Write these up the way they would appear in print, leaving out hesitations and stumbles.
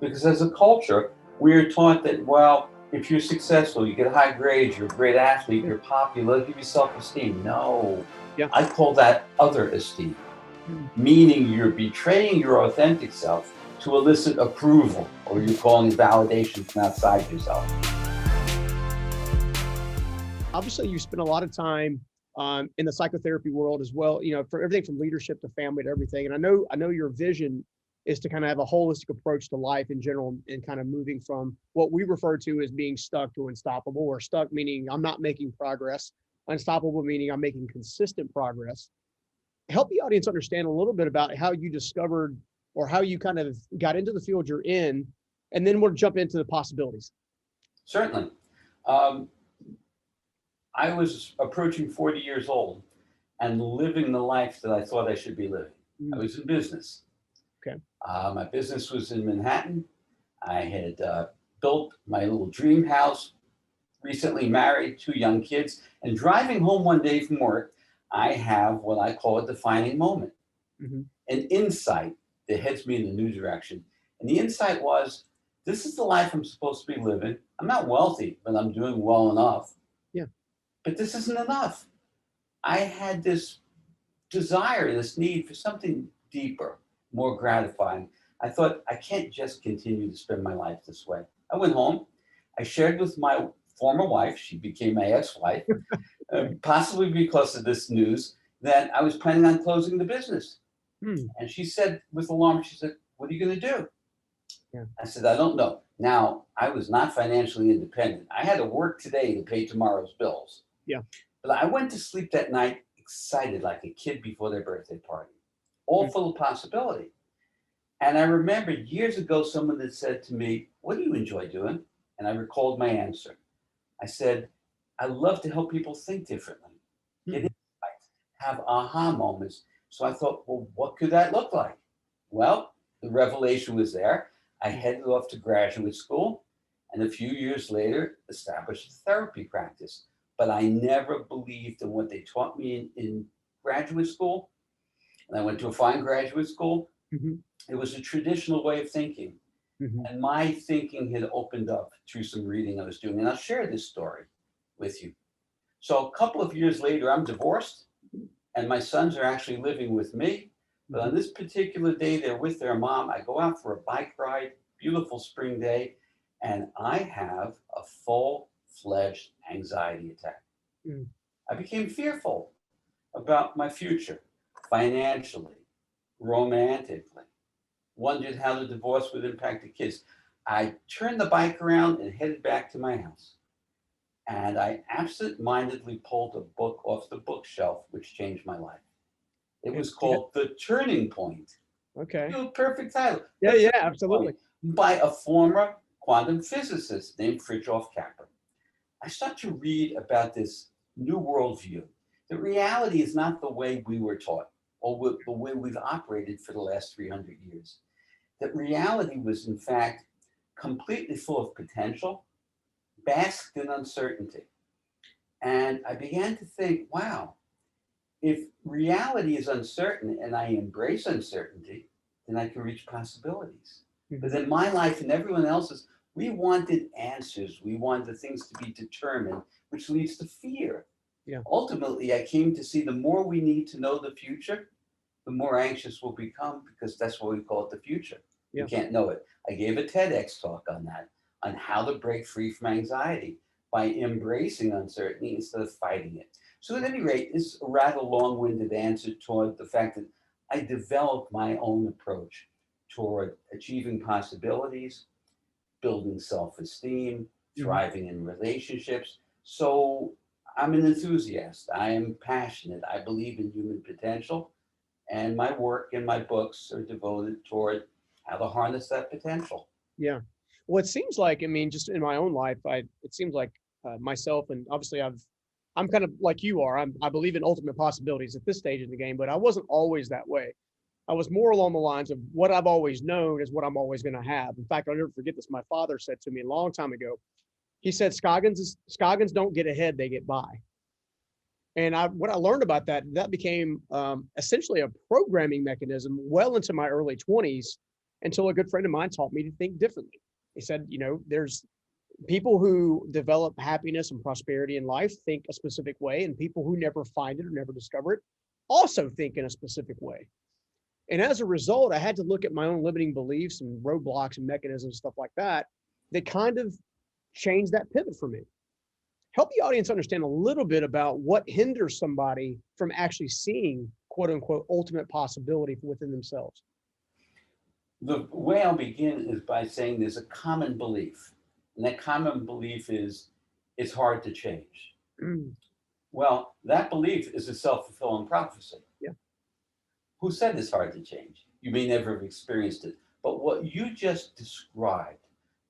Because as a culture, we're taught that, well, if you're successful, you get high grades, you're a great athlete, Yeah. you're popular, give you self-esteem. No, Yeah. I call that other esteem, Mm. meaning you're betraying your authentic self to elicit approval, or Mhm. you're calling validation from outside yourself. Obviously, you spend a lot of time in the psychotherapy world as well. You know, for everything from leadership to family to everything. And I know your vision is to kind of have a holistic approach to life in general, and kind of moving from what we refer to as being stuck to unstoppable, or stuck meaning I'm not making progress, unstoppable meaning I'm making consistent progress. Help the audience understand a little bit about how you discovered or how you kind of got into the field you're in, and then we'll jump into the possibilities. Certainly. Um, I was approaching 40 years old and living the life that I thought I should be living. I Mm. was in business. Okay. My business was in Manhattan. I had built my little dream house, recently married, two young kids, and driving home one day from work, I have what I call a defining moment, Hmm. an insight that heads me in the new direction. And the insight was, this is the life I'm supposed to be living. I'm not wealthy, but I'm doing well enough. Yeah. But this isn't enough. I had this desire, this need for something deeper, more gratifying. I thought, I can't just continue to spend my life this way. I went home. I shared with my former wife, she became my ex wife, possibly because of this news, that I was planning on closing the business. Hmm. And she said, with alarm, she said, what are you going to do? Yeah. I said, I don't know. Now, I was not financially independent. I had to work today to pay tomorrow's bills. Yeah. But I went to sleep that night excited like a kid before their birthday party, all Mm. full of possibility. And I remember years ago someone that said to me, what do you enjoy doing? And I recalled my answer. I said, I love to help people think differently, get Hmm. insights, have aha moments. So I thought, well, what could that look like? Well, the revelation was there. I Mm. headed off to graduate school and a few years later established a therapy practice. But I never believed in what they taught me in graduate school. And I went to a fine graduate school. Mhm. It was a traditional way of thinking. Mhm. And my thinking had opened up through some reading I was doing. And I'll share this story with you. So a couple of years later, I'm divorced, and my sons are actually living with me. But Mhm. on this particular day, they're with their mom. I go out for a bike ride, beautiful spring day, and I have a full fledged anxiety attack. Mm. I became fearful about my future, financially, romantically, wondered how the divorce would impact the kids. I turned the bike around and headed back to my house. And I absent-mindedly pulled a book off the bookshelf, which changed my life. It Yeah. was Yeah. called The Turning Point. Okay. Perfect title, Yeah. The Yeah. Turning Point, Absolutely. by a former quantum physicist named Fritjof Capra. I start to read about this new worldview. That reality is not the way we were taught or the way we've operated for the last 300 years. That reality was, in fact, completely full of potential, basked in uncertainty. And I began to think, wow, if reality is uncertain and I embrace uncertainty, then I can reach possibilities. But Mhm. in my life and everyone else's, we wanted answers. We wanted things to be determined, which leads to fear. Yeah. Ultimately, I came to see the more we need to know the future, the more anxious we'll become because that's what we call it, the future. We Yeah. can't know it. I gave a TEDx talk on that, on how to break free from anxiety by embracing uncertainty instead of fighting it. So, at any rate, this is a rather long winded answer toward the fact that I developed my own approach toward achieving possibilities, building self esteem, Mhm. thriving in relationships. So, I'm an enthusiast. I am passionate. I believe in human potential, and my work and my books are devoted toward how to harness that potential. Yeah. Well, it seems like, I mean, just in my own life, it seems like myself, and obviously I'm kind of like you are. I believe in ultimate possibilities at this stage in the game, but I wasn't always that way. I was more along the lines of what I've always known is what I'm always going to have. In fact, I'll never forget this. My father said to me a long time ago, he said, Scoggins don't get ahead, they get by. And what I learned about that became essentially a programming mechanism well into my early 20s, until a good friend of mine taught me to think differently. He said, there's people who develop happiness and prosperity in life think a specific way, and people who never find it or never discover it also think in a specific way. And as a result, I had to look at my own limiting beliefs and roadblocks and mechanisms, stuff like that, that kind of changed that pivot for me. Help the audience understand a little bit about what hinders somebody from actually seeing quote unquote ultimate possibility within themselves. The way I'll begin is by saying there's a common belief, and that common belief is it's hard to change. Mm, Well, that belief is a self-fulfilling prophecy. yeah. Who said it's hard to change? You may never have experienced it. But what you just described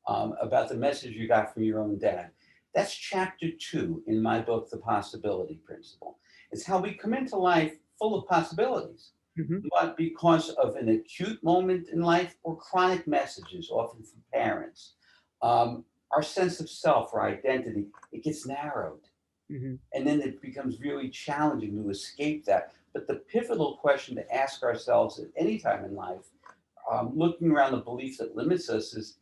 about the message you got from your own dad, that's chapter 2 in my book, The Possibility Principle. It's how we come into life full of possibilities, Mm-hmm. but because of an acute moment in life or chronic messages, often from parents, our sense of self or identity, it gets narrowed. Mm-hmm. And then it becomes really challenging to escape that. But the pivotal question to ask ourselves at any time in life, looking around the belief that limits us, is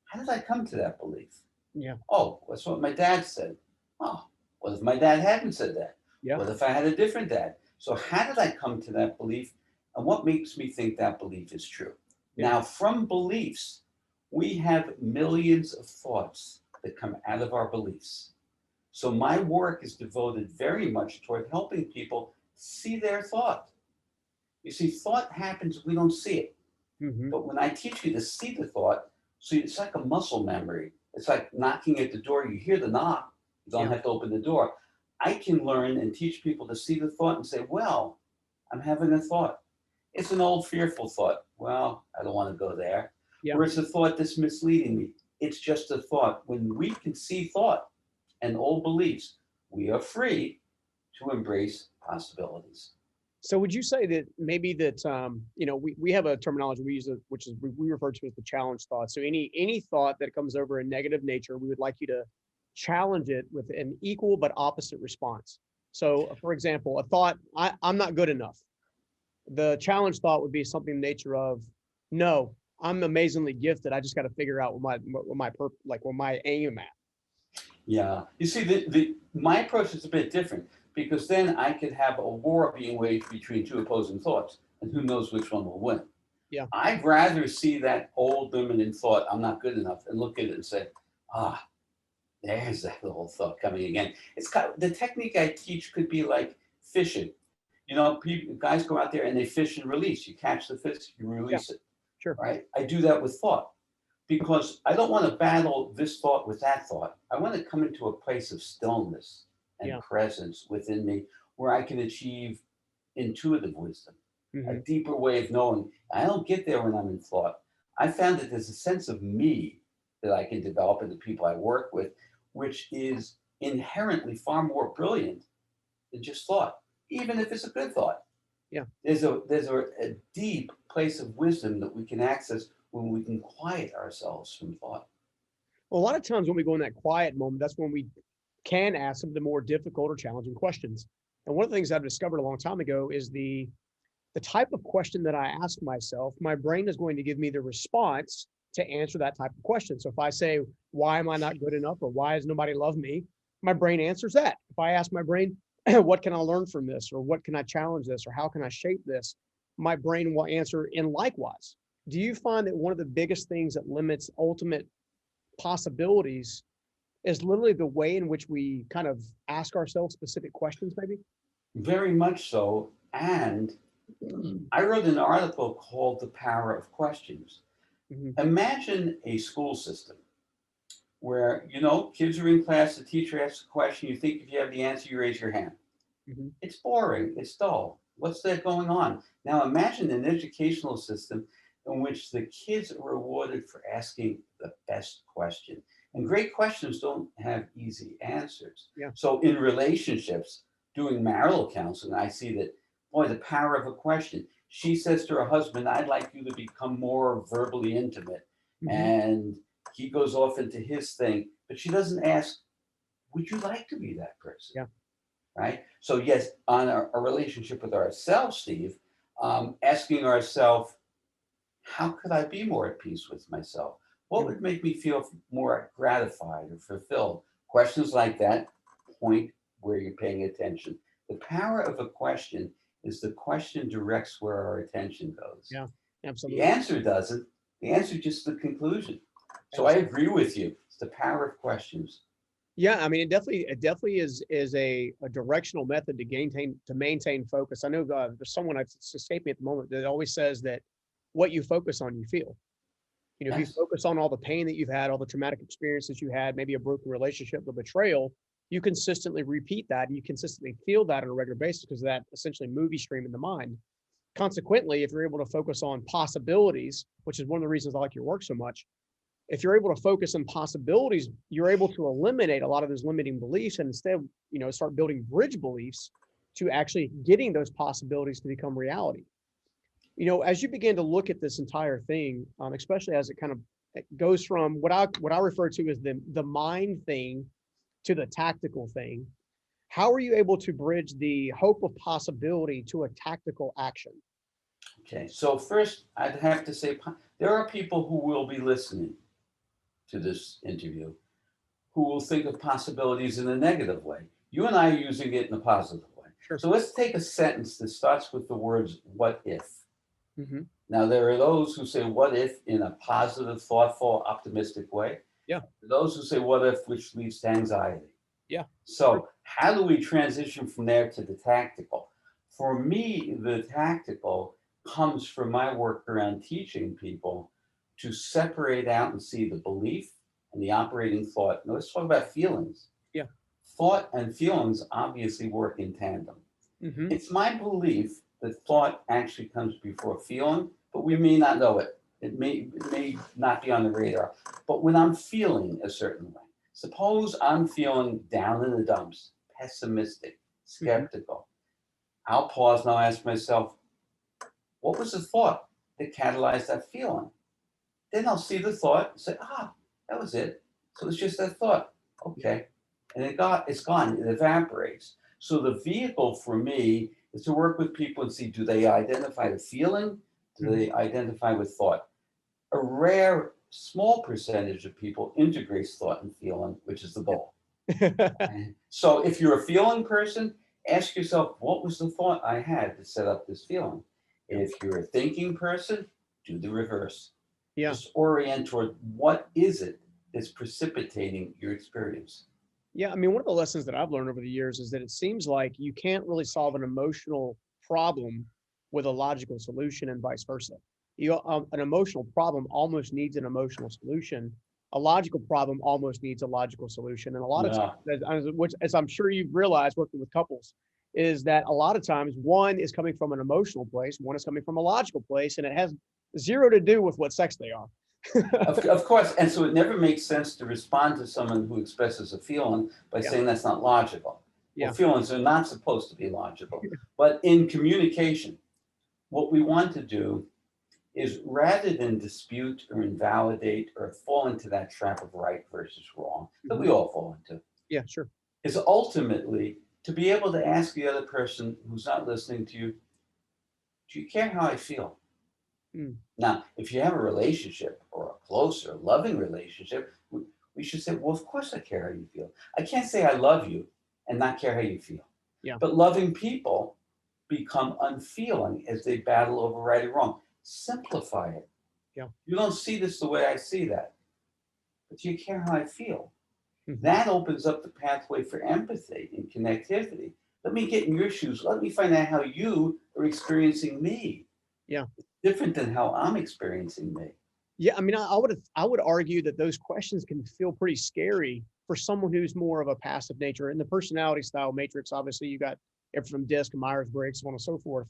how did I come to that belief? Yeah. Oh, that's what my dad said. Oh, what if my dad hadn't said that? Yeah. What if I had a different dad? So how did I come to that belief? And what makes me think that belief is true? Yeah. Now, from beliefs, we have millions of thoughts that come out of our beliefs. So my work is devoted very much toward helping people see their thought. You see, thought happens, we don't see it. Mm-hmm. But when I teach you to see the thought, so it's like a muscle memory. It's like knocking at the door. You hear the knock, you don't have to open the door. I can learn and teach people to see the thought and say, well, I'm having a thought. It's an old fearful thought. Well, I don't want to go there. Yeah. Or it's a thought that's misleading me. It's just a thought. When we can see thought and old beliefs, we are free to embrace possibilities. So would you say that maybe that we have a terminology we use, which is we refer to as the challenge thought. So any thought that comes over a negative nature, we would like you to challenge it with an equal but opposite response. So, for example, a thought, I'm not good enough. The challenge thought would be something in the nature of, no, I'm amazingly gifted. I just got to figure out where my aim at. Yeah. You see, my approach is a bit different because then I could have a war being waged between two opposing thoughts, and who knows which one will win. Yeah. I'd rather see that old limiting thought, I'm not good enough, and look at it and say, ah, there's that little thought coming again. It's kind of, the technique I teach could be like fishing. Guys go out there and they fish and release. You catch the fish, you release it. Sure. Right? I do that with thought because I don't want to battle this thought with that thought. I want to come into a place of stillness and presence within me where I can achieve intuitive wisdom, a deeper way of knowing. I don't get there when I'm in thought. I found that there's a sense of me that I can develop in the people I work with, which is inherently far more brilliant than just thought, even if it's a good thought. Yeah. There's a deep place of wisdom that we can access when we can quiet ourselves from thought. Well, a lot of times when we go in that quiet moment, that's when we can ask some of the more difficult or challenging questions. And one of the things I've discovered a long time ago is the type of question that I ask myself, my brain is going to give me the response to answer that type of question. So if I say, why am I not good enough? Or why does nobody love me? My brain answers that. If I ask my brain, what can I learn from this? Or what can I challenge this? Or how can I shape this? My brain will answer in likewise. Do you find that one of the biggest things that limits ultimate possibilities is literally the way in which we kind of ask ourselves specific questions, maybe? Very much so. And I wrote an article called The Power of Questions. Imagine a school system where, kids are in class, the teacher asks a question, you think if you have the answer, you raise your hand. It's boring, it's dull. What's that going on? Now imagine an educational system in which the kids are rewarded for asking the best question. And great questions don't have easy answers. Yeah. So in relationships, doing marital counseling, I see that, boy, the power of a question. She says to her husband, I'd like you to become more verbally intimate. And he goes off into his thing, but she doesn't ask, would you like to be that person? Yeah. Right? So yes, on a relationship with ourselves, Steve, asking ourselves, How could I be more at peace with myself? What Mm. would make me feel more gratified or fulfilled? Questions like that point where you're paying attention. The power of a question is the question directs where our attention goes. Yeah, The absolutely. answer doesn't. The answer is just the conclusion. So I Absolutely. agree with you. It's the power of questions. Yeah, I mean, it definitely is a directional method to maintain focus. I know there's someone that's escaped me at the moment that always says that what you focus on, you feel. If you Yes. focus on all the pain that you've had, all the traumatic experiences you had, maybe a broken relationship, the betrayal, you consistently repeat that and you consistently feel that on a regular basis because of that essentially movie stream in the mind. Consequently, if you're able to focus on possibilities, which is one of the reasons I like your work so much, if you're able to focus on possibilities, you're able to eliminate a lot of those limiting beliefs and instead, start building bridge beliefs to actually getting those possibilities to become reality. As you begin to look at this entire thing, especially as it goes from what I refer to as the mind thing to the tactical thing, how are you able to bridge the hope of possibility to a tactical action? Okay. So first, I'd have to say there are people who will be listening to this interview who will think of possibilities in a negative way. You and I are using it in a positive way. Sure. So let's take a sentence that starts with the words "what if." Hmm. Now, there are those who say "what if" in a positive, thoughtful, optimistic way. Yeah. Those who say "what if," which leads to anxiety. Yeah. Sure. So, how do we transition from there to the tactical? For me, the tactical comes from my work around teaching people to separate out and see the belief and the operating thought. Now, let's talk about feelings. Yeah. Thought and feelings obviously work in tandem. Hmm. It's my belief that thought actually comes before feeling, but we may not know it. It may not be on the radar. But when I'm feeling a certain way, suppose I'm feeling down in the dumps, pessimistic, Hmm. skeptical, I'll pause and I'll ask myself, what was the thought that catalyzed that feeling? Then I'll see the thought and say, that was it. So it's just that thought. Yeah. Okay. And it's gone, it evaporates. So the vehicle for me is to work with people and see, do they identify the feeling? Do Hmm. they identify with thought? A rare, small percentage of people integrates thought and feeling, which is the goal. And so if you're a feeling person, ask yourself, what was the thought I had to set up this feeling? Yeah. If you're a thinking person, do the reverse. Yeah. Just orient toward what is it that's precipitating your experience. Yeah, I mean, one of the lessons that I've learned over the years is that it seems like you can't really solve an emotional problem with a logical solution and vice versa. An emotional problem almost needs an emotional solution. A logical problem almost needs a logical solution. And a lot of Yeah. times, which, as I'm sure you've realized working with couples, is that a lot of times one is coming from an emotional place, one is coming from a logical place, and it has zero to do with what sex they are. Of course. And so it never makes sense to respond to someone who expresses a feeling by Yeah, saying that's not logical. Well, yeah, feelings are not supposed to be logical. But in communication, what we want to do is rather than dispute or invalidate or fall into that trap of right versus wrong that mhm, we all fall into, yeah, sure, is ultimately to be able to ask the other person who's not listening to you, do you care how I feel? mm, Now, if you have a relationship or a close or loving relationship, we should say, well, of course I care how you feel. I can't say I love you and not care how you feel. yeah, But loving people become unfeeling as they battle over right and wrong. Simplify it. yeah, You don't see this the way I see that, but do you care how I feel? mhm, That opens up the pathway for empathy and connectivity. Let me get in your shoes. Let me find out how you are experiencing me. yeah. Different than how I'm experiencing me. Yeah, I mean, I would argue that those questions can feel pretty scary for someone who's more of a passive nature. In the personality style matrix, obviously, you got everything from DISC, Myers Briggs, so on and so forth.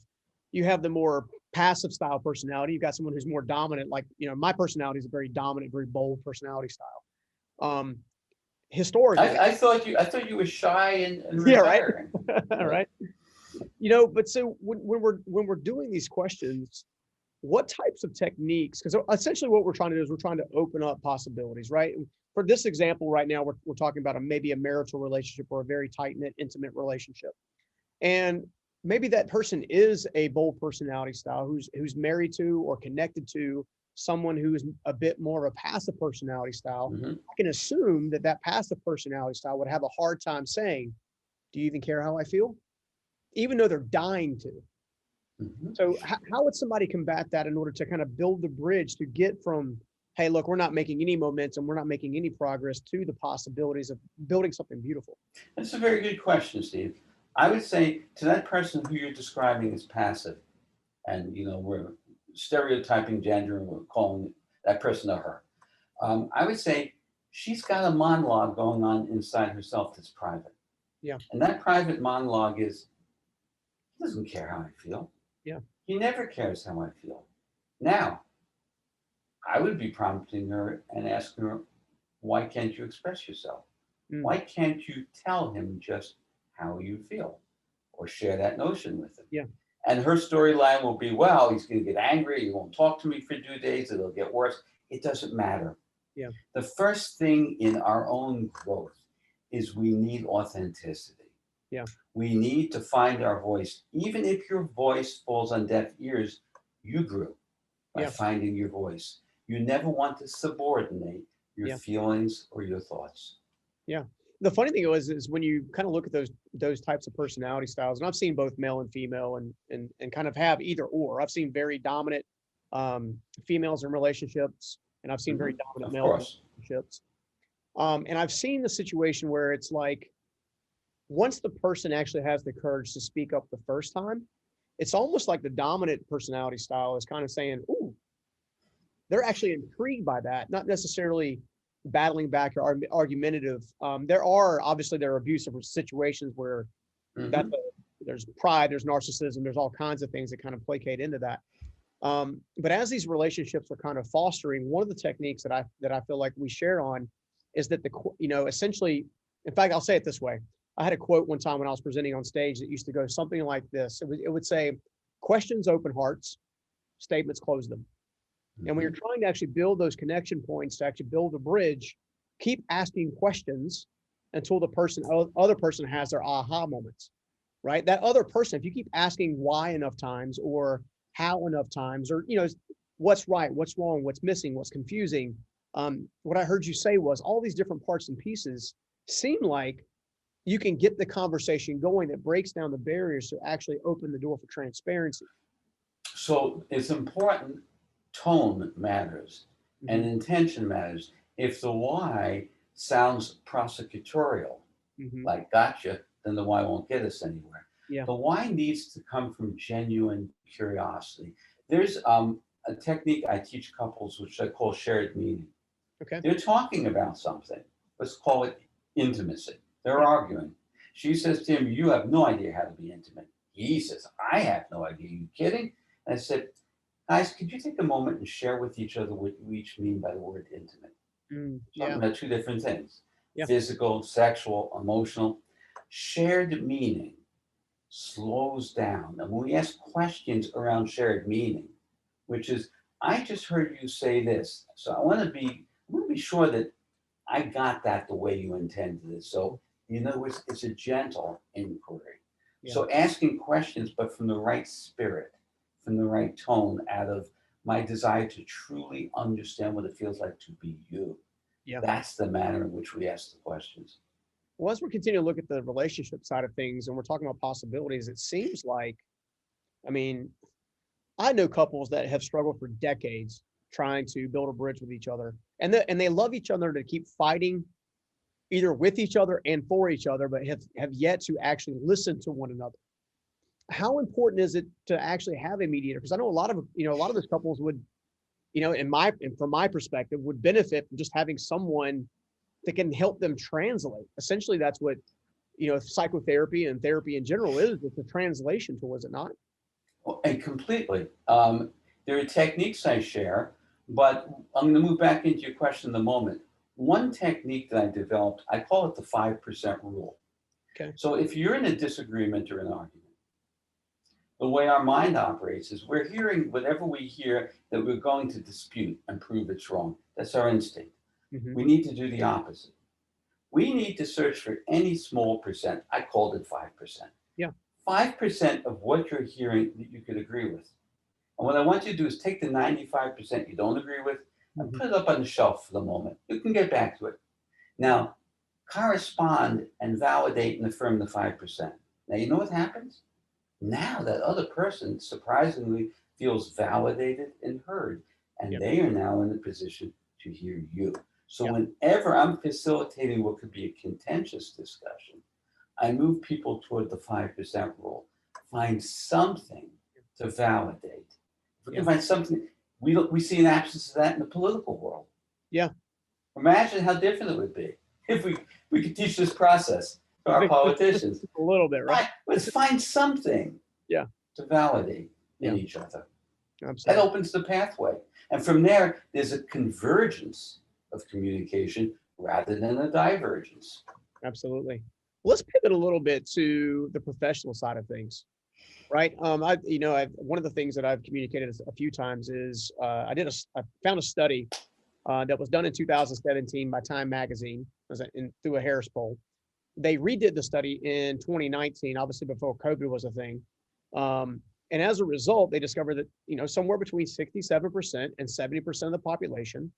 You have the more passive style personality. You've got someone who's more dominant. Like, my personality is a very dominant, very bold personality style. Um, Historically, I thought you were shy and yeah, right, retiring. Yeah. right. But so when we're doing these questions, what types of techniques, because essentially what we're trying to do is we're trying to open up possibilities, right? And for this example right now, we're talking about maybe a marital relationship or a very tight knit intimate relationship, and maybe that person is a bold personality style who's married to or connected to someone who's a bit more of a passive personality style. Mhm, I can assume that that passive personality style would have a hard time saying, "Do you even care how I feel?" Even though they're dying to. mhm. So how would somebody combat that in order to kind of build the bridge to get from, hey, look, we're not making any momentum, we're not making any progress, to the possibilities of building something beautiful? That's a very good question, Steve. I would say to that person who you're describing as passive, and we're stereotyping gender and we're calling that person a her. I would say she's got a monologue going on inside herself that's private, Yeah, and that private monologue is, he doesn't care how I feel. yeah, He never cares how I feel. Now, I would be prompting her and asking her, why can't you express yourself? mm, Why can't you tell him just how you feel or share that notion with him? yeah, And her storyline will be, well, he's going to get angry. He won't talk to me for 2 days. It'll get worse. It doesn't matter. yeah, The first thing in our own growth is we need authenticity. yeah, We need to find our voice. Even if your voice falls on deaf ears, you grew by yeah, finding your voice. You never want to subordinate your yeah, feelings or your thoughts. yeah. The funny thing is when you kind of look at those types of personality styles, and I've seen both male and female, and kind of have either or. I've seen very dominant um, females in relationships, and I've seen very dominant Of males in course. relationships. And I've seen the situation where it's like once the person actually has the courage to speak up the first time, it's almost like the dominant personality style is kind of saying, "Ooh, they're actually intrigued by that," not necessarily battling back or argumentative. There are abusive situations where that's Hmm. there's pride, there's narcissism, there's all kinds of things that kind of placate into that. But as these relationships are kind of fostering, one of the techniques that I feel like we share on is that essentially, in fact, I'll say it this way. I had a quote one time when I was presenting on stage that used to go something like this. It would say, "Questions open hearts, statements close them." And when you're Hmm. trying to actually build those connection points to actually build a bridge, keep asking questions until other person has their aha moments, right? That other person, if you keep asking why enough times or how enough times, or what's right, what's wrong, what's missing, what's confusing. What I heard you say was all these different parts and pieces seem like you can get the conversation going that breaks down the barriers to actually open the door for transparency. So it's important. Tone matters and Hmm. intention matters. If the why sounds prosecutorial, Hmm. like gotcha, then the why won't get us anywhere. Yeah. The why needs to come from genuine curiosity. There's a technique I teach couples, which I call shared meaning. Okay. They're talking about something. Let's call it intimacy. They're Yeah. arguing. She says to him, you have no idea how to be intimate. He says, I have no idea. Are you kidding? And I said, guys, could you take a moment and share with each other what you each mean by the word intimate? Yeah. Talking about two different things: Yeah. physical, sexual, emotional. Shared meaning slows down. And when we ask questions around shared meaning, which is, I just heard you say this. So I want to be sure that I got that the way you intended it. So, it's a gentle inquiry. Yeah. So asking questions, but from the right spirit, from the right tone, out of my desire to truly understand what it feels like to be you. Yeah. That's the manner in which we ask the questions. Well, as we're continuing to look at the relationship side of things and we're talking about possibilities, it seems like, I mean, I know couples that have struggled for decades trying to build a bridge with each other, and they love each other to keep fighting either with each other and for each other, but have yet to actually listen to one another. How important is it to actually have a mediator? Because I know a lot of those couples would, and from my perspective, would benefit from just having someone that can help them translate. Essentially, that's what psychotherapy and therapy in general is. It's a translation tool, is it not? Well, and completely. There are techniques I share, but I'm going to move back into your question in the moment. One technique that I developed, I call it the 5% rule. Okay. So if you're in a disagreement or an argument, the way our mind operates is we're hearing whatever we hear that we're going to dispute and prove it's wrong. That's our instinct. Hmm. We need to do the opposite. We need to search for any small percent. I called it 5%. Yeah. 5% of what you're hearing that you could agree with. And what I want you to do is take the 95% you don't agree with and Mhm. put it up on the shelf for the moment. You can get back to it. Now, correspond and validate and affirm the 5%. Now, you know what happens? Now that other person surprisingly feels validated and heard, and Yep. they are now in a position to hear you. So Yep. whenever I'm facilitating what could be a contentious discussion, I move people toward the 5% rule. Find something to validate. If we can Yeah. find something, we see an absence of that in the political world. Yeah. Imagine how different it would be if we could teach this process to our Just politicians. a little bit, right? Let's find something Yeah. to validate in Yeah. each other. That Absolutely. opens the pathway. And from there, there's a convergence of communication rather than a divergence. Absolutely. Let's pivot a little bit to the professional side of things, right? One of the things that I've communicated a few times is I found a study that was done in 2017 by Time Magazine through a Harris poll. They redid the study in 2019, obviously before COVID was a thing. And as a result, they discovered that, somewhere between 67% and 70% of the population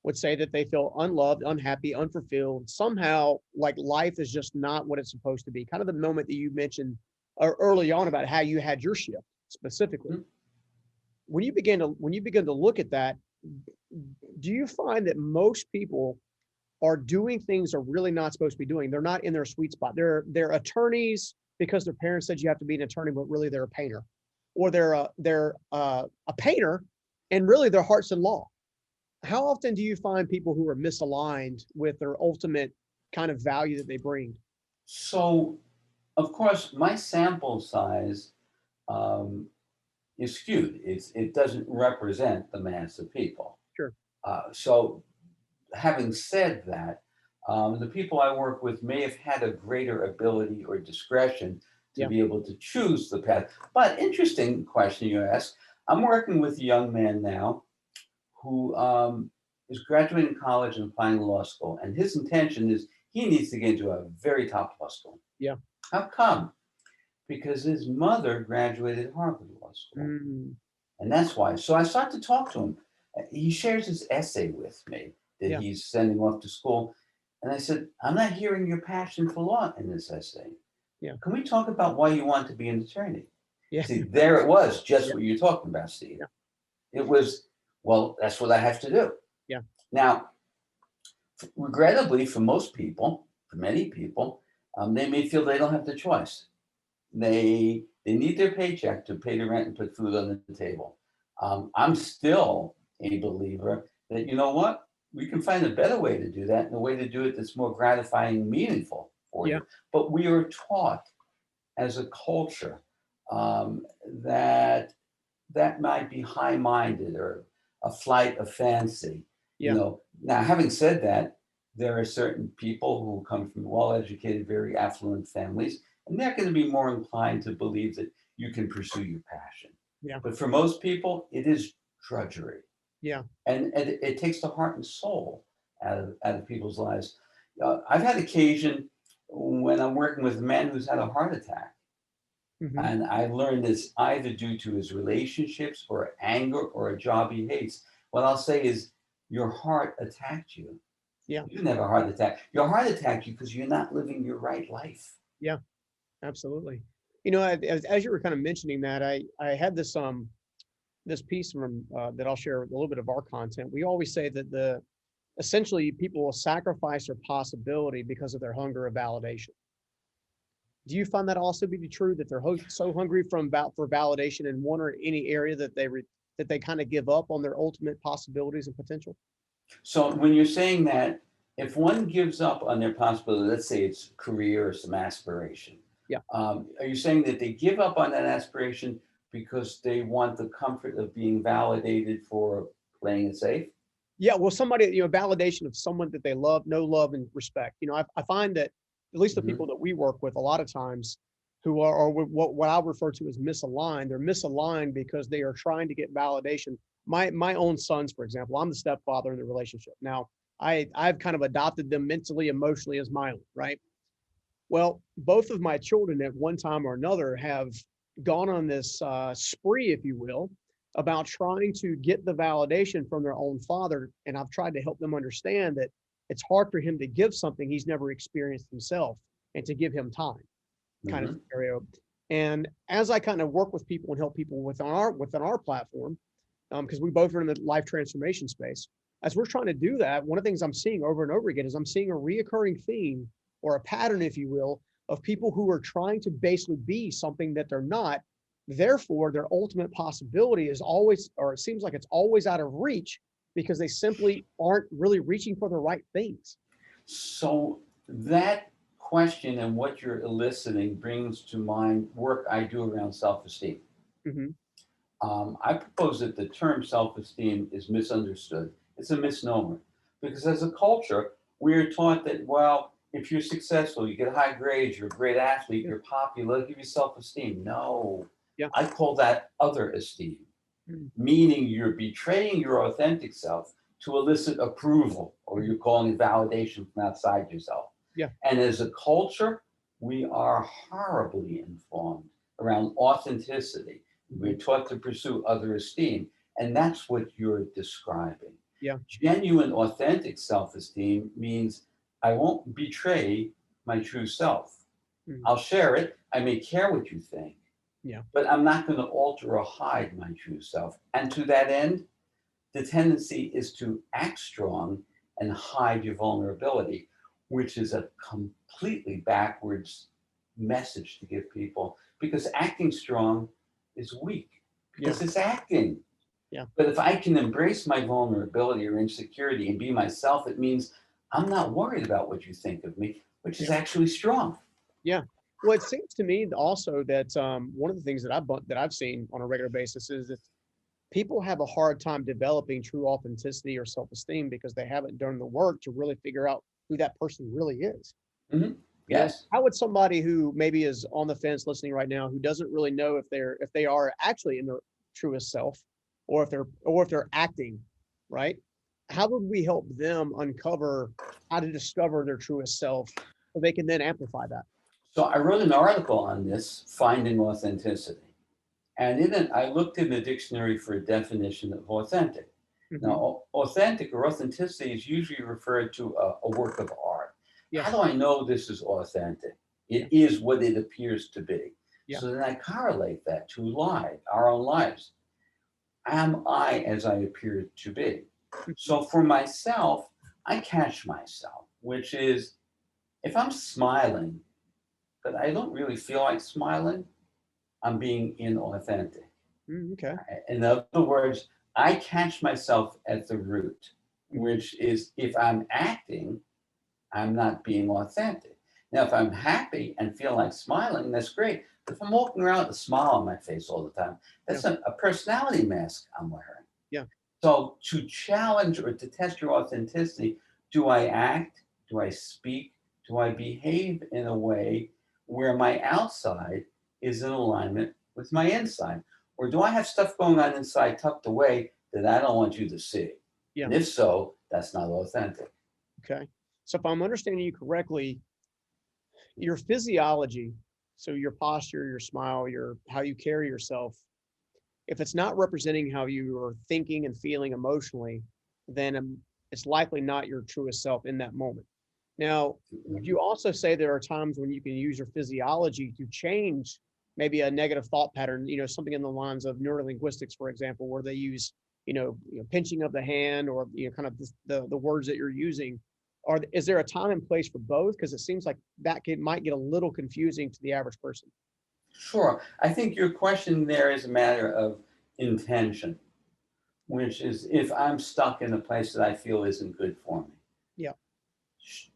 would say that they feel unloved, unhappy, unfulfilled, somehow like life is just not what it's supposed to be. Kind of the moment that you mentioned early on about how you had your shift specifically. Mhm. When you begin to look at that, do you find that most people are doing things they're really not supposed to be doing? They're not in their sweet spot. They're attorneys because their parents said you have to be an attorney, but really they're a painter, or they're a painter, and really their heart's in law. How often do you find people who are misaligned with their ultimate kind of value that they bring? So, of course, my sample size um, is skewed. It doesn't represent the mass of people. Sure. So, having said that, the people I work with may have had a greater ability or discretion to Yeah. be able to choose the path. But interesting question you asked. I'm working with a young man now who is graduating college and applying to law school, and his intention is he needs to get into a very top law school. Yeah. How come? Because his mother graduated Harvard Law School, Mm, and that's why. So I start to talk to him. He shares his essay with me that yeah. he's sending off to school. And I said, I'm not hearing your passion for law in this essay. Yeah. Can we talk about why you want to be an attorney? Yeah. See, there it was, just Yeah. what you're talking about, Steve. Yeah. It was, well, that's what I have to do. Yeah. Now, regrettably, for many people, they may feel they don't have the choice. They need their paycheck to pay the rent and put food on the table. I'm still a believer that, you know what, we can find a better way to do that, and a way to do it that's more gratifying and meaningful for Yeah. you. But we are taught as a culture that that might be high-minded or a flight of fancy. Yeah. Now, having said that, there are certain people who come from well-educated, very affluent families, and they're going to be more inclined to believe that you can pursue your passion. Yeah. But for most people, it is drudgery, Yeah. and it takes the heart and soul out of people's lives. I've had occasion when I'm working with a man who's had a heart attack, Hmm. and I learned it's either due to his relationships or anger or a job he hates. What I'll say is, your heart attacked you. Yeah. You didn't have a heart attack. Your heart attacked you because you're not living your right life. Yeah. Absolutely. As you were kind of mentioning that, I had this piece from that I'll share a little bit of our content. We always say that essentially people will sacrifice their possibility because of their hunger of validation. Do you find that also to be true, that they're so hungry for validation in one or any area that they kind of give up on their ultimate possibilities and potential? So when you're saying that, if one gives up on their possibility, let's say it's career or some aspiration, Yeah. are you saying that they give up on that aspiration because they want the comfort of being validated for playing it safe? Yeah, well, somebody, validation of someone that they know, love, and respect. I find that at least the Mhm. people that we work with a lot of times who are what I refer to as misaligned, they're misaligned because they are trying to get validation. My own sons, for example, I'm the stepfather in the relationship. Now, I've kind of adopted them mentally, emotionally as my own, right? Well, both of my children at one time or another have gone on this spree, if you will, about trying to get the validation from their own father. And I've tried to help them understand that it's hard for him to give something he's never experienced himself and to give him time kind of Hmm. scenario. And as I kind of work with people and help people within our platform, because we both are in the life transformation space. As we're trying to do that, one of the things I'm seeing over and over again is I'm seeing a reoccurring theme or a pattern, if you will, of people who are trying to basically be something that they're not. Therefore, their ultimate possibility is always, or it seems like it's always out of reach because they simply aren't really reaching for the right things. So that question and what you're eliciting brings to mind work I do around self-esteem. Hmm. I propose that the term self-esteem is misunderstood. It's a misnomer because as a culture, we are taught that, well, if you're successful, you get high grades, you're a great athlete, Yeah. you're popular, give you self-esteem. No, Yeah. I call that other esteem, Mm. meaning you're betraying your authentic self to elicit approval, or Mhm. you're calling it validation from outside yourself. Yeah. And as a culture, we are horribly informed around authenticity. We're Mhm. taught to pursue other esteem, and that's what you're describing. Yeah. Genuine, authentic self esteem means I won't betray my true self. Mhm. I'll share it. I may care what you think, Yeah. but I'm not going to alter or hide my true self. And to that end, the tendency is to act strong and hide your vulnerability, which is a completely backwards message to give people because acting strong is weak Yeah. because it's acting. Yeah. But if I can embrace my vulnerability or insecurity and be myself, it means I'm not worried about what you think of me, which is Yeah. actually strong. Yeah. Well, it seems to me also that one of the things that I've seen on a regular basis is that people have a hard time developing true authenticity or self-esteem because they haven't done the work to really figure out who that person really is. Hmm. You know, Yes. how would somebody who maybe is on the fence listening right now, who doesn't really know if they are actually in their truest self, or if they're acting, right? How would we help them uncover how to discover their truest self so they can then amplify that? So I wrote an article on this, Finding Authenticity. And in it, I looked in the dictionary for a definition of authentic. Hmm. Now, authentic or authenticity is usually referred to a work of art. Yeah. How do I know this is authentic? Yeah. It is what it appears to be. Yeah. So then I correlate that to our own lives. Am I as I appear to be? Mhm. So for myself, I catch myself, which is if I'm smiling, but I don't really feel like smiling, I'm being inauthentic. Okay. In other words, I catch myself at the root, Mhm. which is if I'm acting, I'm not being authentic. Now, if I'm happy and feel like smiling, that's great. But if I'm walking around with a smile on my face all the time, Yeah. that's a personality mask I'm wearing. Yeah. So, to challenge or to test your authenticity, do I act? Do I speak? Do I behave in a way where my outside is in alignment with my inside? Or do I have stuff going on inside tucked away that I don't want you to see? Yeah. And if so, that's not authentic. Okay. So if I'm understanding you correctly, your physiology, so your posture, your smile, your how you carry yourself, if it's not representing how you are thinking and feeling emotionally, then it's likely not your truest self in that moment. Now, would Mhm. you also say there are times when you can use your physiology to change maybe a negative thought pattern, something in the lines of neurolinguistics, for example, where they use, pinching of the hand or, kind of the words that you're using. Is there a time and place for both? Because it seems like might get a little confusing to the average person. Sure. I think your question there is a matter of intention, Mhm. which is if I'm stuck in a place that I feel isn't good for me, Yeah. sh-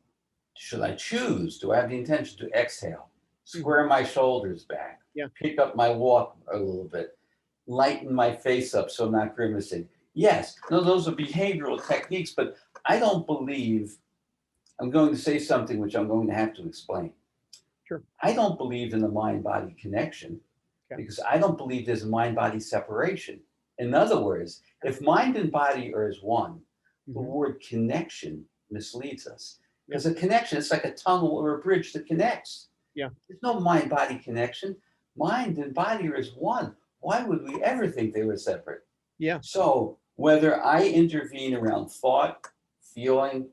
should I choose? Do I have the intention to exhale, Mhm. square my shoulders back, Yeah. pick up my walk a little bit, lighten my face up so I'm not grimacing? Yes, no, those are behavioral techniques, but I don't believe I'm going to say something which I'm going to have to explain. Sure. I don't believe in the mind body connection Okay. because I don't believe there's a mind body separation. In other words, Yeah. if mind and body are as one, the Mhm. word connection misleads us. Yeah. Because a connection, it's like a tunnel or a bridge that connects. Yeah. There's no mind-body connection. Mind and body are as one. Why would we ever think they were separate? Yeah. So whether I intervene around thought, feeling,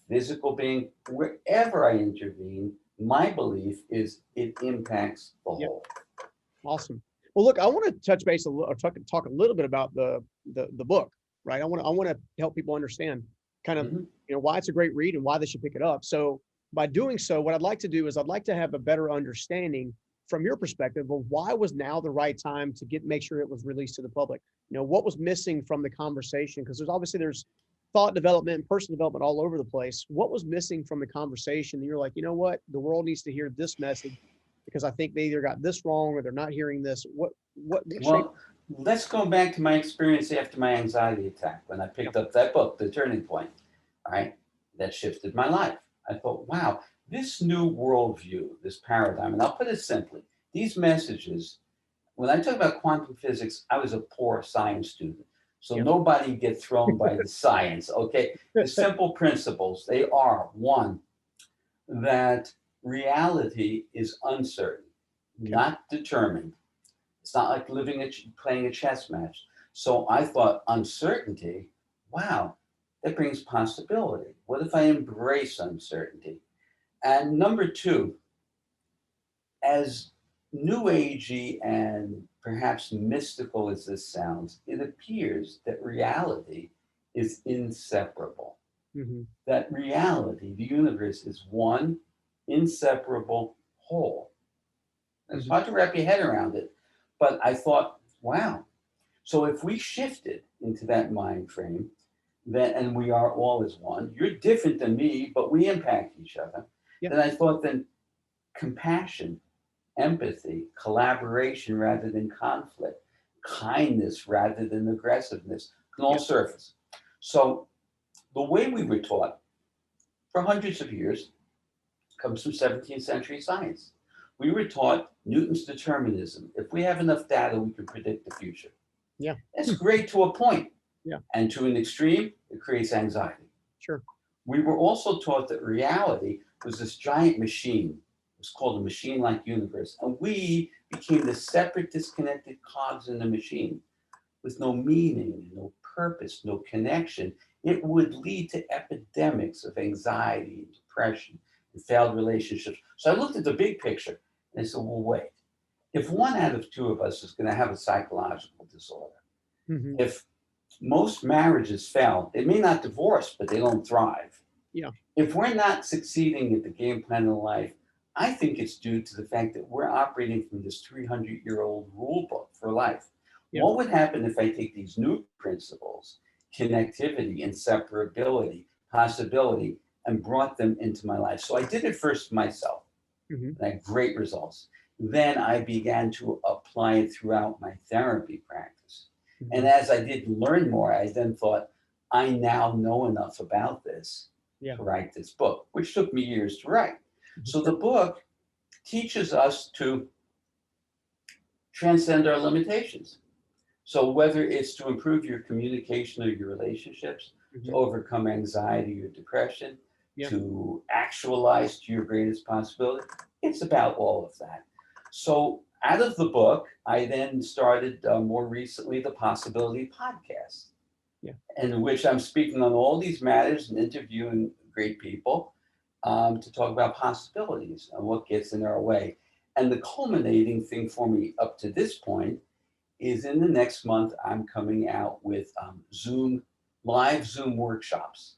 physical being, wherever I intervene, my belief is it impacts the Yeah. whole. Awesome. Well, look, I want to touch base a little, or talk a little bit about the book, right? I want to help people understand kind of Mhm. why it's a great read and why they should pick it up. So by doing so, what I'd like to do is I'd like to have a better understanding from your perspective of why was now the right time to make sure it was released to the public. What was missing from the conversation? Because there's thought development and personal development all over the place. What was missing from the conversation? And you're like, you know what, the world needs to hear this message because I think they either got this wrong or they're not hearing this. What shape? Well, let's go back to my experience after my anxiety attack when I Yeah. picked up that book, The Turning Point. All right, that shifted my life. I thought, wow, this new worldview, this paradigm, and I'll put it simply, these messages, when I talk about quantum physics, I was a poor science student. So Yeah. nobody get thrown by the science, okay? The simple principles, they are one, that reality is uncertain, not determined. It's not like playing a chess match. So I thought uncertainty, wow, that brings possibility. What if I embrace uncertainty? And number two, as new agey and perhaps mystical as this sounds, it appears that reality is inseparable. Mhm. That reality, the universe, is one inseparable whole. It's Mhm. hard to wrap your head around it, but I thought, wow. So if we shifted into that mind frame, then and we are all as one, you're different than me, but we impact each other. Yeah. Then I thought, then compassion, empathy, collaboration rather than conflict, kindness rather than aggressiveness can all Yeah. surface. So the way we were taught for hundreds of years comes from 17th century science. We were taught Newton's determinism. If we have enough data, we can predict the future. Yeah. That's great to a point. Yeah. And to an extreme, it creates anxiety. Sure. We were also taught that reality was this giant machine. It was called a machine-like universe. And we became the separate, disconnected cogs in the machine with no meaning, no purpose, no connection. It would lead to epidemics of anxiety, depression, and failed relationships. So I looked at the big picture and I said, well, wait. If one out of two of us is going to have a psychological disorder, Mhm. if most marriages fail, they may not divorce, but they don't thrive. Yeah. If we're not succeeding at the game plan of life, I think it's due to the fact that we're operating from this 300-year-old rule book for life. Yeah. What would happen if I take these new principles, connectivity, inseparability, possibility, and brought them into my life? So I did it first myself, Mhm. and I had great results. Then I began to apply it throughout my therapy practice. And Mhm. as I did learn more, I then thought, I now know enough about this Yeah. to write this book, which took me years to write. So Sure. the book teaches us to transcend our limitations. So whether it's to improve your communication or your relationships, to Mhm. overcome anxiety or depression, Yeah. to actualize to your greatest possibility, it's about all of that. So out of the book, I then started more recently the Possibility Podcast, Yeah. in which I'm speaking on all these matters and interviewing great people to talk about possibilities and what gets in our way. And the culminating thing for me up to this point is in the next month, I'm coming out with live Zoom workshops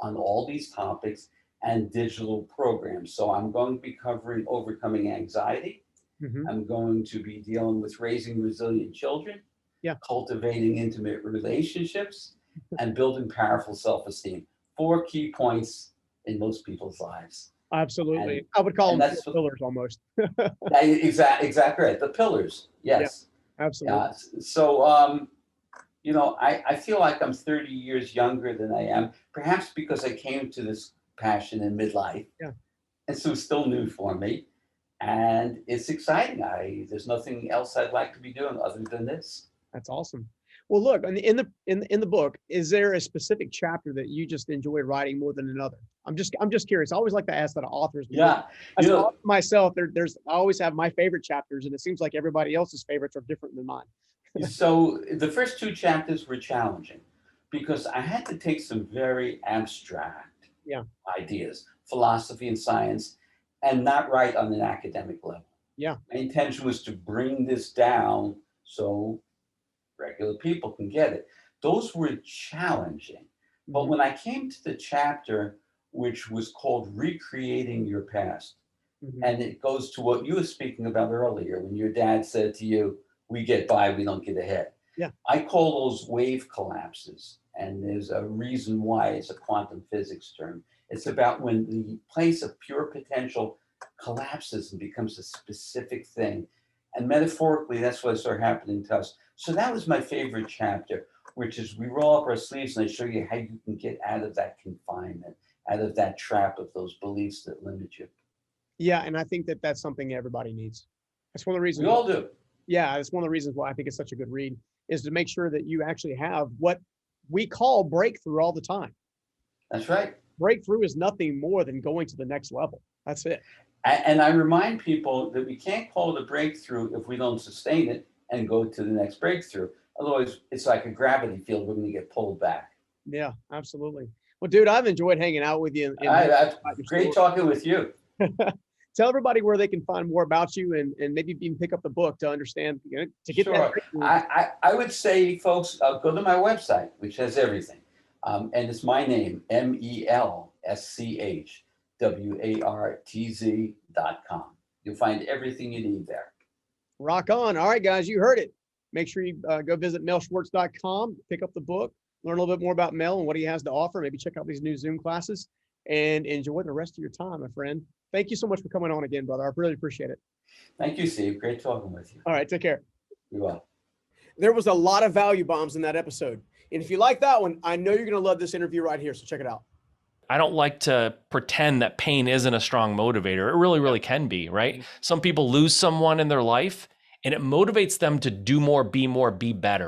on all these topics and digital programs. So I'm going to be covering overcoming anxiety. Mhm. I'm going to be dealing with raising resilient children, Yeah. cultivating intimate relationships, and building powerful self-esteem. Four key points in most people's lives. Absolutely. And I would call and them four that's pillars almost. exactly right. The pillars. Yeah. Yes. Absolutely. Yeah. So I feel like I'm 30 years younger than I am, perhaps because I came to this passion in midlife. Yeah. And so it's still new for me. And it's exciting. There's nothing else I'd like to be doing other than this. That's awesome. Well, look, in the book, is there a specific chapter that you just enjoyed writing more than another? I'm just curious. I always like to ask that of authors because Yeah. as an author myself, there's I always have my favorite chapters, and it seems like everybody else's favorites are different than mine. So the first two chapters were challenging because I had to take some very abstract Yeah, ideas, philosophy and science, and not write on an academic level. yeah, My intention was to bring this down so regular people can get it. Those were challenging. But mhm, when I came to the chapter, which was called Recreating Your Past, mhm, and it goes to what you were speaking about earlier when your dad said to you, "We get by, we don't get ahead." yeah, I call those wave collapses. And there's a reason why it's a quantum physics term. It's about when the place of pure potential collapses and becomes a specific thing. And metaphorically, that's what started happening to us. So that was my favorite chapter, which is we roll up our sleeves and I show you how you can get out of that confinement, out of that trap of those beliefs that limit you. yeah. And I think that that's something everybody needs. That's one of the We reasons why. all do. Yeah, that's one of the reasons why I think it's such a good read is to make sure that you actually have what we call breakthrough all the time. That's right. Breakthrough is nothing more than going to the next level. That's it. And I remind people that we can't call it a breakthrough if we don't sustain it and go to the next breakthrough. Otherwise, it's like a gravity field. We're going to get pulled back. Yeah, absolutely. Well, dude, I've enjoyed hanging out with you and hearing about your Great story. talking with you. Tell everybody where they can find more about you and maybe even pick up the book to understand, to get that Sure. breakthrough. I would say, folks, go to my website, which has everything. And it's my name, MELSCHWARTZ.com. You'll find everything you need there. Rock on. All right, guys, you heard it. Make sure you go visit melschwartz.com, pick up the book, learn a little bit more about Mel and what he has to offer. Maybe check out these new Zoom classes and enjoy the rest of your time, my friend. Thank you so much for coming on again, brother. I really appreciate it. Thank you, Steve. Great talking with you. All right, take care. You're welcome. There was a lot of value bombs in that episode. And if you like that one, I know you're going to love this interview right here. So check it out. I don't like to pretend that pain isn't a strong motivator. It really, really can be, right? Some people lose someone in their life and it motivates them to do more, be better.